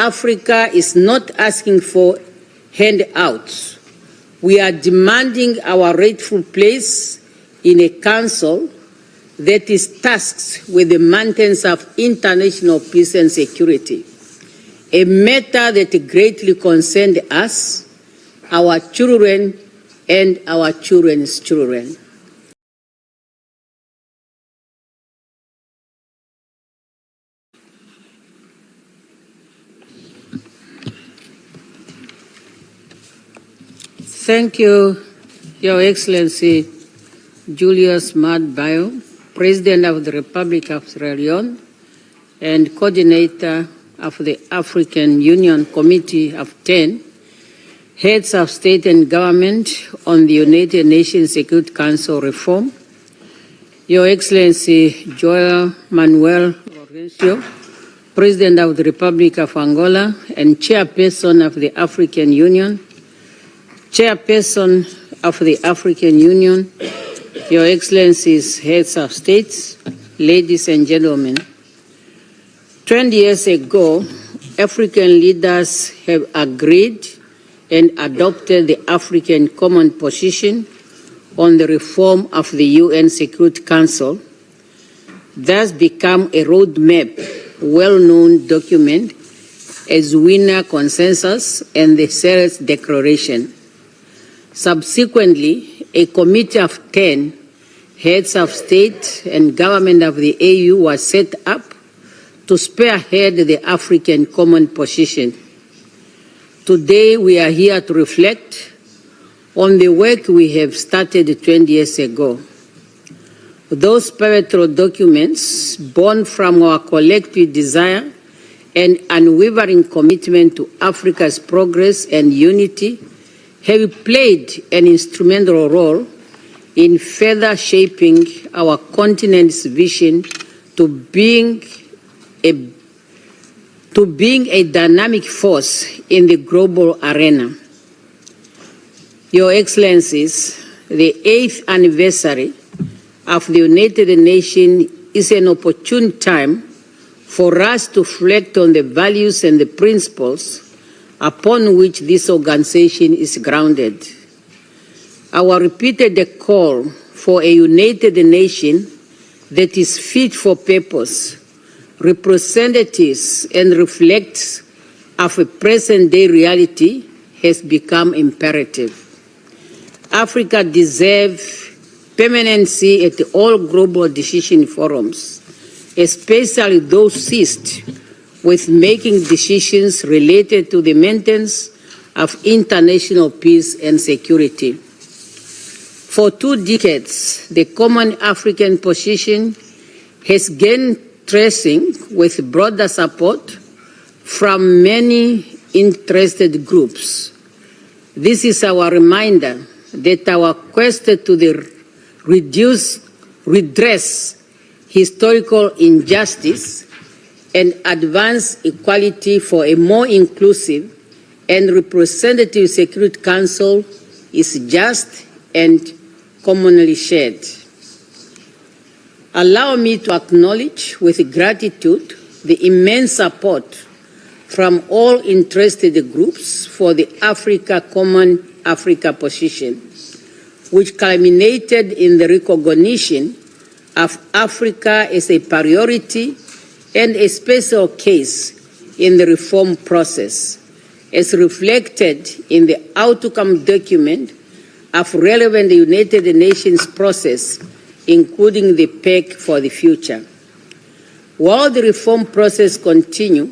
Africa is not asking for handouts. We are demanding our rightful place in a council that is tasked with the maintenance of international peace and security, a matter that greatly concerns us, our children, and our children's children. Thank you, Your Excellency Julius Maad Bio, President of the Republic of Sierra Leone and Coordinator of the African Union Committee of 10, Heads of State and Government on the United Nations Security Council reform, Your Excellency Joao Manuel Lourenço, President of the Republic of Angola and Chairperson of the African Union, Chairperson of the African Union, Your Excellencies, Heads of States, ladies and gentlemen. 20 years ago, African leaders have agreed and adopted the African Common Position on the reform of the UN Security Council, thus become a roadmap, well-known document, Ezulwini Consensus and the Sahel Declaration. Subsequently, a committee of 10 heads of state and government of the AU was set up to spearhead the African Common Position. Today, we are here to reflect on the work we have started 20 years ago. Those pivotal documents, born from our collective desire and unwavering commitment to Africa's progress and unity, have played an instrumental role in further shaping our continent's vision to being a dynamic force in the global arena. Your Excellencies, the 8th anniversary of the United Nations is an opportune time for us to reflect on the values and the principles upon which this organization is grounded. Our repeated call for a United Nation that is fit for purpose, representatives and reflects of a present-day reality has become imperative. Africa deserves permanency at all global decision forums, especially those seized with making decisions related to the maintenance of international peace and security. For 2 decades, the Common African Position has gained traction with broader support from many interested groups. This is our reminder that our quest to redress historical injustice and advance equality for a more inclusive and representative Security Council is just and commonly shared. Allow me to acknowledge with gratitude the immense support from all interested groups for the Common Africa Position, which culminated in the recognition of Africa as a priority and a special case in the reform process, as reflected in the outcome document of relevant United Nations process, including the PEC for the future. While the reform process continues,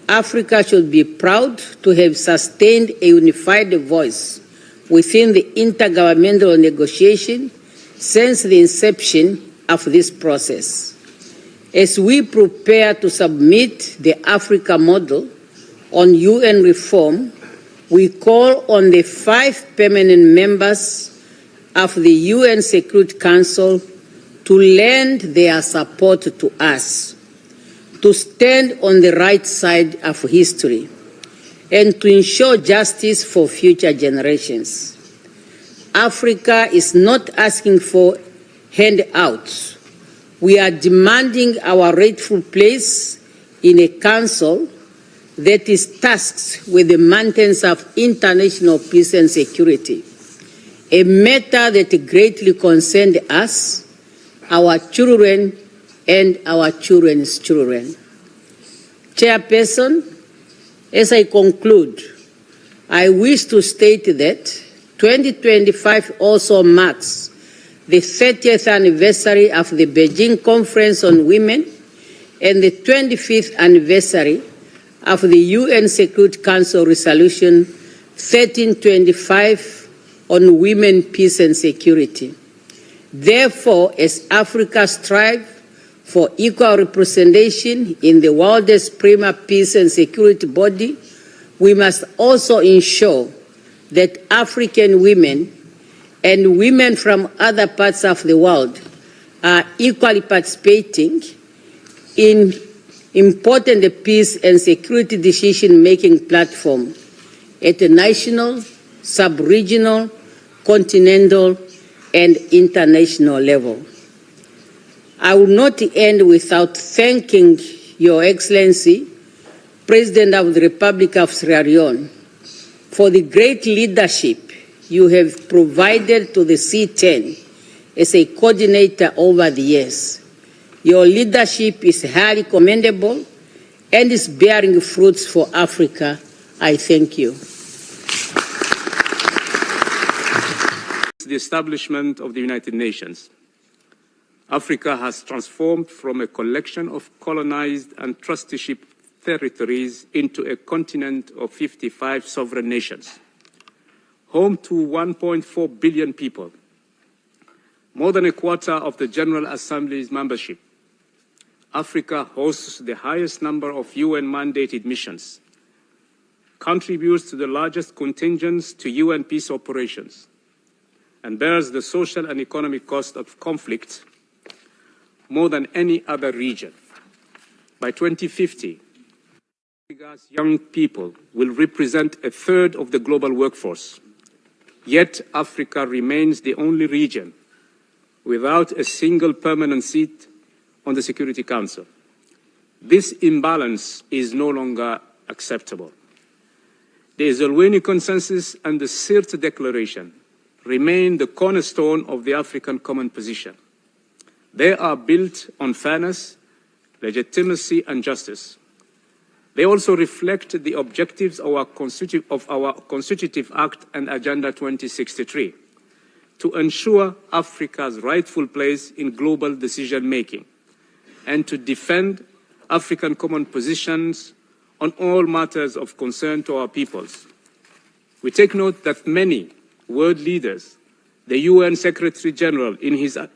Africa should be proud to have sustained a unified voice within the intergovernmental negotiation since the inception of this process. As we prepare to submit the Africa model on UN reform, we call on the 5 permanent members of the UN Security Council to lend their support to us, to stand on the right side of history, and to ensure justice for future generations. Africa is not asking for handouts. We are demanding our rightful place in a council that is tasked with the maintenance of international peace and security, a matter that greatly concerns us, our children, and our children's children. Chairperson, as I conclude, I wish to state that 2025 also marks the 30th anniversary of the Beijing Conference on Women and the 25th anniversary of the UN Security Council Resolution 1325 on women, peace and security. Therefore, as Africa strives for equal representation in the world's premier peace and security body, we must also ensure that African women and women from other parts of the world are equally participating in important peace and security decision-making platform at the national, sub-regional, continental, and international level. I will not end without thanking Your Excellency, President of the Republic of Sierra Leone, for the great leadership you have provided to the C10 as a coordinator over the years. Your leadership is highly commendable and is bearing fruits for Africa. I thank you. The establishment of the United Nations. Africa has transformed from a collection of colonized and trusteeship territories into a continent of 55 sovereign nations, home to 1.4 billion people, more than a quarter of the General Assembly's membership. Africa hosts the highest number of UN-mandated missions, contributes to the largest contingents to UN peace operations, and bears the social and economic cost of conflict more than any other region. By 2050, Africa's young people will represent a third of the global workforce. Yet Africa remains the only region without a single permanent seat on the Security Council. This imbalance is no longer acceptable. The Ezulwini Consensus and the Sirte Declaration remain the cornerstone of the African common position. They are built on fairness, legitimacy, and justice. They also reflect the objectives of our Constitutive Act and Agenda 2063 to ensure Africa's rightful place in global decision-making and to defend African common positions on all matters of concern to our peoples. We take note that many world leaders, the UN Secretary General in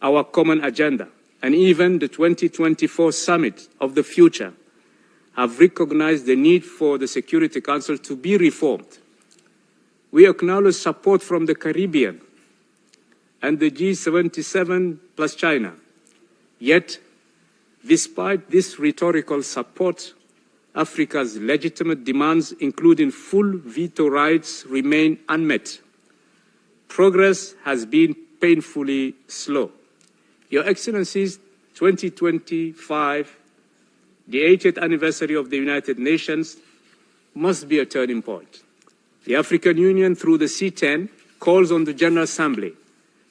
our common agenda, and even the 2024 Summit of the Future have recognized the need for the Security Council to be reformed. We acknowledge support from the Caribbean and the G77 plus China. Yet, despite this rhetorical support, Africa's legitimate demands, including full veto rights, remain unmet. Progress has been painfully slow. Your Excellencies, 2025, the 80th anniversary of the United Nations, must be a turning point. The African Union, through the C10, calls on the General Assembly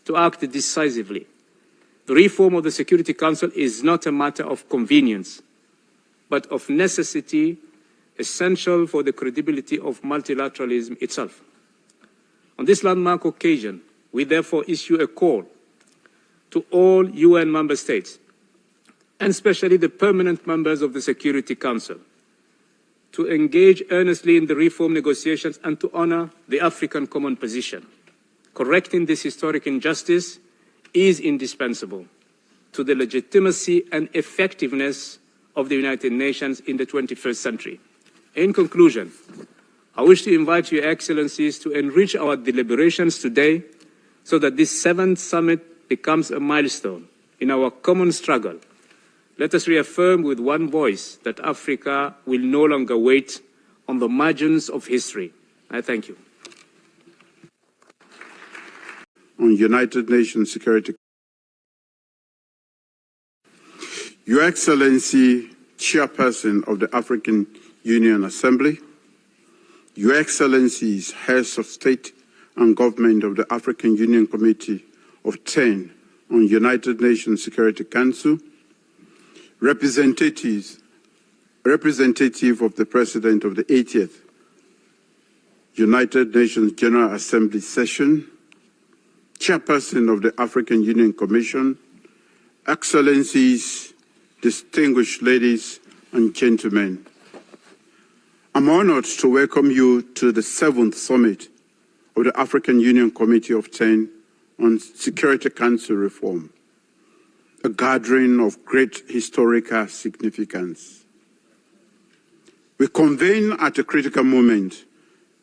to act decisively. The reform of the Security Council is not a matter of convenience, but of necessity, essential for the credibility of multilateralism itself. On this landmark occasion, we therefore issue a call to all UN member states, and especially the permanent members of the Security Council, to engage earnestly in the reform negotiations and to honor the African common position. Correcting this historic injustice is indispensable to the legitimacy and effectiveness of the United Nations in the 21st century. In conclusion, I wish to invite Your Excellencies to enrich our deliberations today so that this 7th summit becomes a milestone in our common struggle. Let us reaffirm with one voice that Africa will no longer wait on the margins of history. I thank you. On United Nations Security. Your Excellency, Chairperson of the African Union Assembly, Your Excellencies, Heads of State and Government of the African Union Committee of 10 on United Nations Security Council, representative of the President of the 80th United Nations General Assembly Session, Chairperson of the African Union Commission, Excellencies, distinguished ladies and gentlemen, I'm honored to welcome you to the 7th Summit of the African Union Committee of 10 on Security Council Reform, a gathering of great historical significance. We convene at a critical moment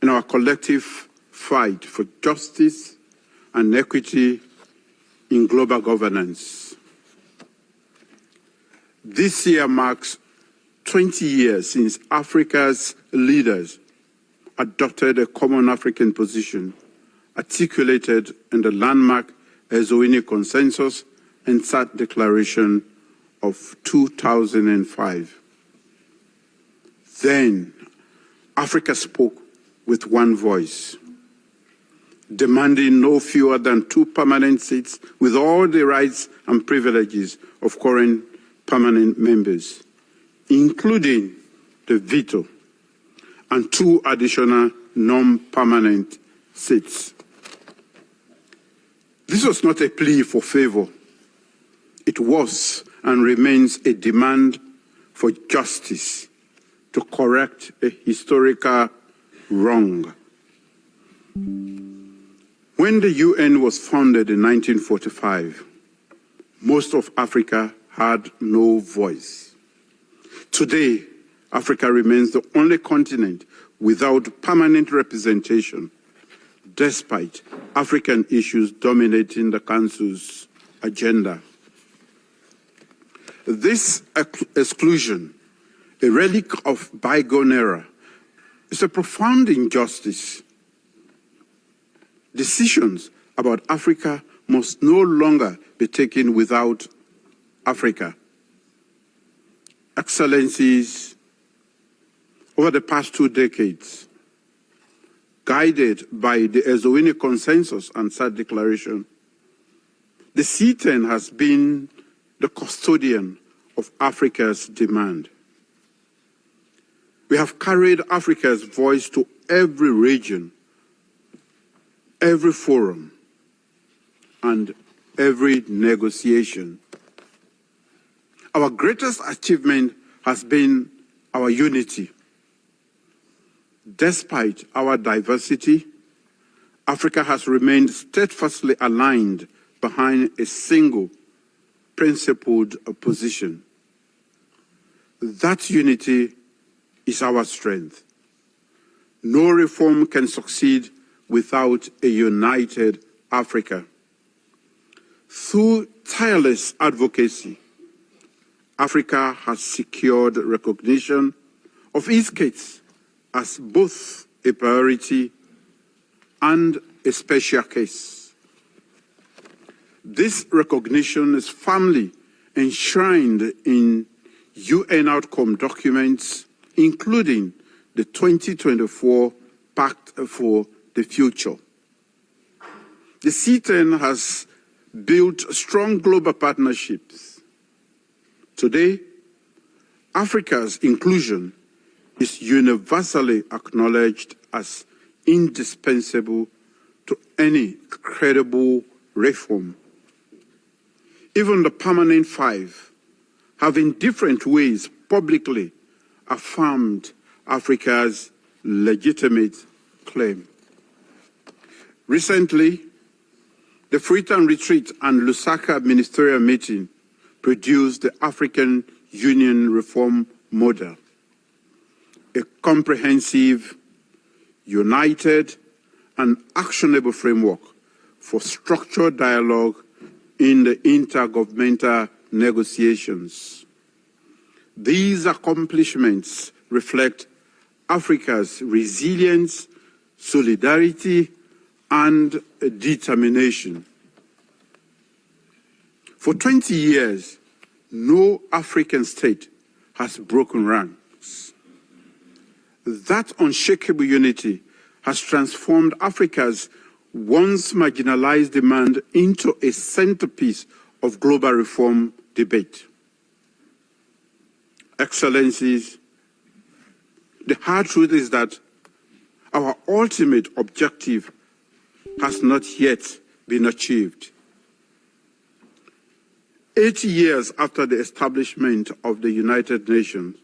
in our collective fight for justice and equity in global governance. This year marks 20 years since Africa's leaders adopted a common African position articulated in the landmark Ezulwini Consensus and SADC Declaration of 2005. Then, Africa spoke with one voice, demanding no fewer than 2 permanent seats with all the rights and privileges of current permanent members, including the veto, and 2 additional non-permanent seats. This was not a plea for favor. It was and remains a demand for justice to correct a historical wrong. When the UN was founded in 1945, most of Africa had no voice. Today, Africa remains the only continent without permanent representation, despite African issues dominating the Council's agenda. This exclusion, a relic of bygone era, is a profound injustice. Decisions about Africa must no longer be taken without Africa. Excellencies, over the past 2 decades, guided by the Ezulwini Consensus and SADC Declaration, the C10 has been the custodian of Africa's demand. We have carried Africa's voice to every region, every forum, and every negotiation. Our greatest achievement has been our unity. Despite our diversity, Africa has remained steadfastly aligned behind a single, principled position. That unity is our strength. No reform can succeed without a united Africa. Through tireless advocacy, Africa has secured recognition of its case as both a priority and a special case. This recognition is firmly enshrined in UN outcome documents, including the 2024 Pact for the Future. The C10 has built strong global partnerships. Today, Africa's inclusion is universally acknowledged as indispensable to any credible reform. Even the permanent 5 have in different ways publicly affirmed Africa's legitimate claim. Recently, the Freetown Retreat and Lusaka Ministerial Meeting produced the African Union Reform Model, a comprehensive, united, and actionable framework for structured dialogue in the intergovernmental negotiations. These accomplishments reflect Africa's resilience, solidarity, and determination. For 20 years, no African state has broken ranks. That unshakable unity has transformed Africa's once marginalized demand into a centerpiece of global reform debate. Excellencies, the hard truth is that our ultimate objective has not yet been achieved. 80 years after the establishment of the United Nations,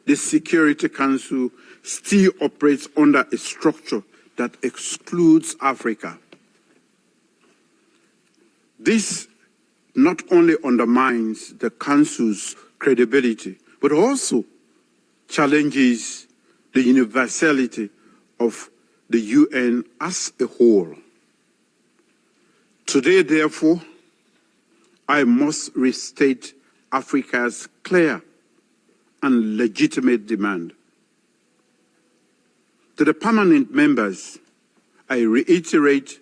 the Security Council still operates under a structure that excludes Africa. This not only undermines the Council's credibility, but also challenges the universality of the UN as a whole. Today, therefore, I must restate Africa's clear and legitimate demand. To the permanent members, I reiterate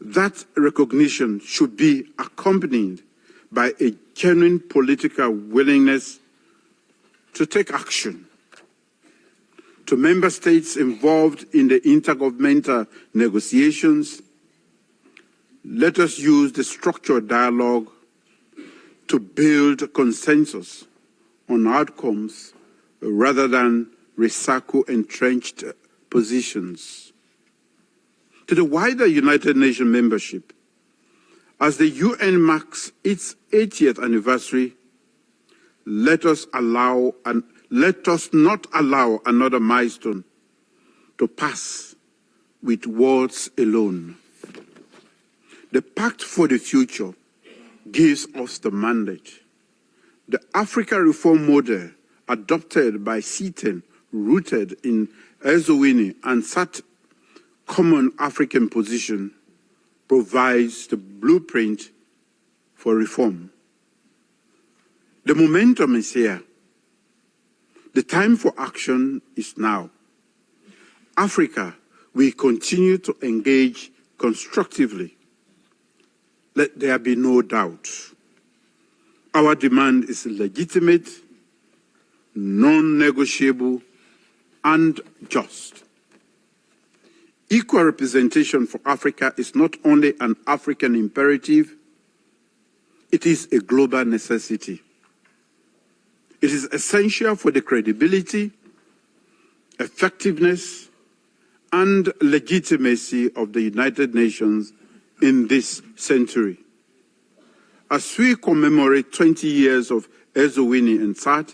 that recognition should be accompanied by a genuine political willingness to take action. To member states involved in the intergovernmental negotiations, let us use the structured dialogue to build consensus on outcomes rather than recycle entrenched positions. To the wider United Nations membership, as the UN marks its 80th anniversary, let us not allow another milestone to pass with words alone. The Pact for the Future gives us the mandate. The Africa reform model adopted by C10, rooted in Ezulwini and SAT common African position, provides the blueprint for reform. The momentum is here. The time for action is now. Africa will continue to engage constructively. Let there be no doubt. Our demand is legitimate, non-negotiable, and just. Equal representation for Africa is not only an African imperative, it is a global necessity. It is essential for the credibility, effectiveness, and legitimacy of the United Nations in this century. As we commemorate 20 years of Ezulwini and SAT,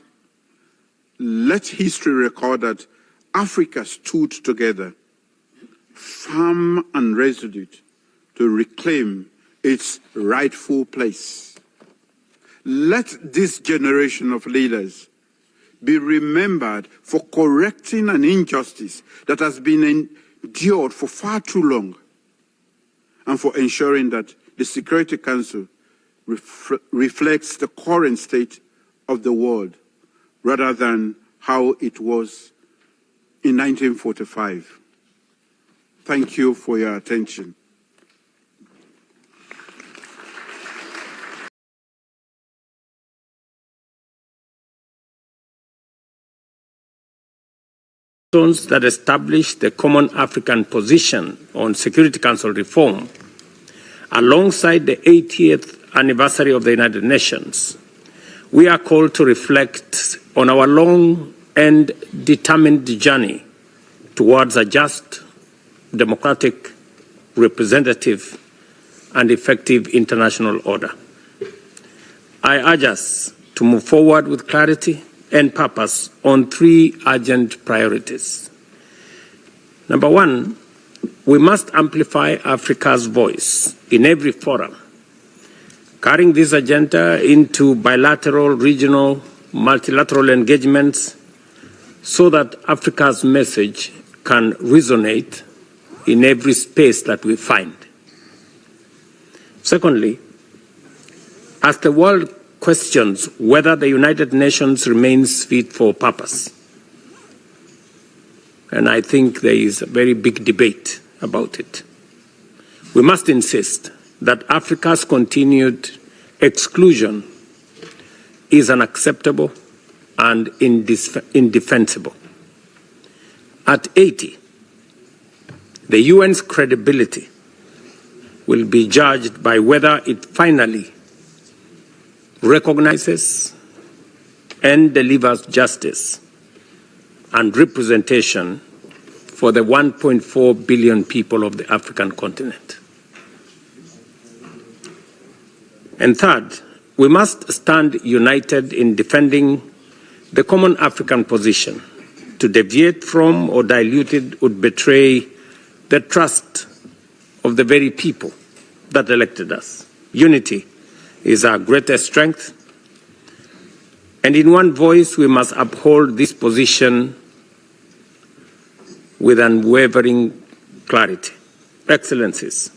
let history record that Africa stood together, firm and resolute, to reclaim its rightful place. Let this generation of leaders be remembered for correcting an injustice that has been endured for far too long, and for ensuring that the Security Council reflects the current state of the world rather than how it was in 1945. Thank you for your attention. That established the common African position on Security Council reform, alongside the 80th anniversary of the United Nations, we are called to reflect on our long and determined journey towards a just, democratic, representative, and effective international order. I urge us to move forward with clarity and purpose on three urgent priorities. Number one, we must amplify Africa's voice in every forum, carrying this agenda into bilateral, regional, multilateral engagements so that Africa's message can resonate in every space that we find. Secondly, as the world questions whether the United Nations remains fit for purpose, and I think there is a very big debate about it, we must insist that Africa's continued exclusion is unacceptable and indefensible. At 80, the UN's credibility will be judged by whether it finally recognizes and delivers justice and representation for the 1.4 billion people of the African continent. And third, we must stand united in defending the common African position. To deviate from or dilute it would betray the trust of the very people that elected us. Unity is our greatest strength, and in one voice we must uphold this position with unwavering clarity. Excellencies,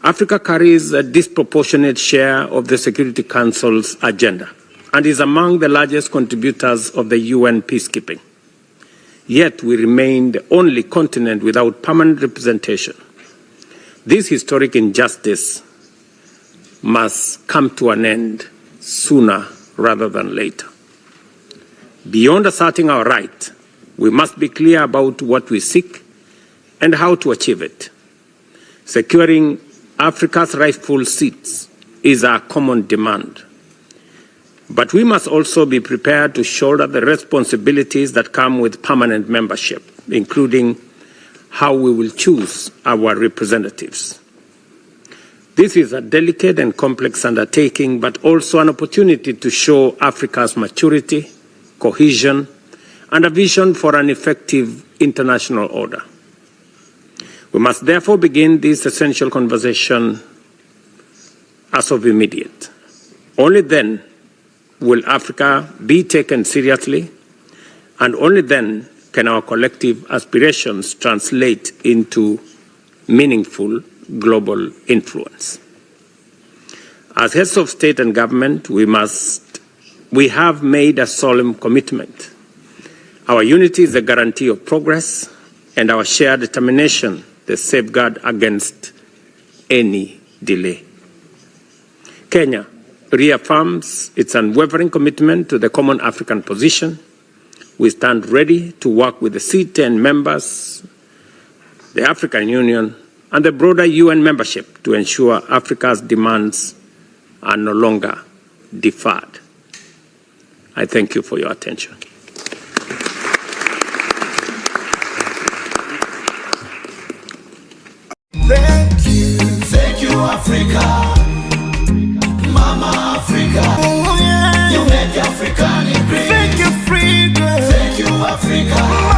Africa carries a disproportionate share of the Security Council's agenda and is among the largest contributors of the UN peacekeeping. Yet we remain the only continent without permanent representation. This historic injustice must come to an end sooner rather than later. Beyond asserting our right, we must be clear about what we seek and how to achieve it. Securing Africa's rightful seats is our common demand. But we must also be prepared to shoulder the responsibilities that come with permanent membership, including how we will choose our representatives. This is a delicate and complex undertaking, but also an opportunity to show Africa's maturity, cohesion, and a vision for an effective international order. We must therefore begin this essential conversation as of immediate. Only then will Africa be taken seriously, and only then can our collective aspirations translate into meaningful global influence. As heads of state and government, we have made a solemn commitment. Our unity is a guarantee of progress, and our shared determination the safeguard against any delay. Kenya reaffirms its unwavering commitment to the common African position. We stand ready to work with the C10 members, the African Union, and the broader UN membership to ensure Africa's demands are no longer deferred. I thank you for your attention. Thank you, Africa. Mama Africa. Oh, yeah. You make African great. Thank you, Africa. Thank you, Africa.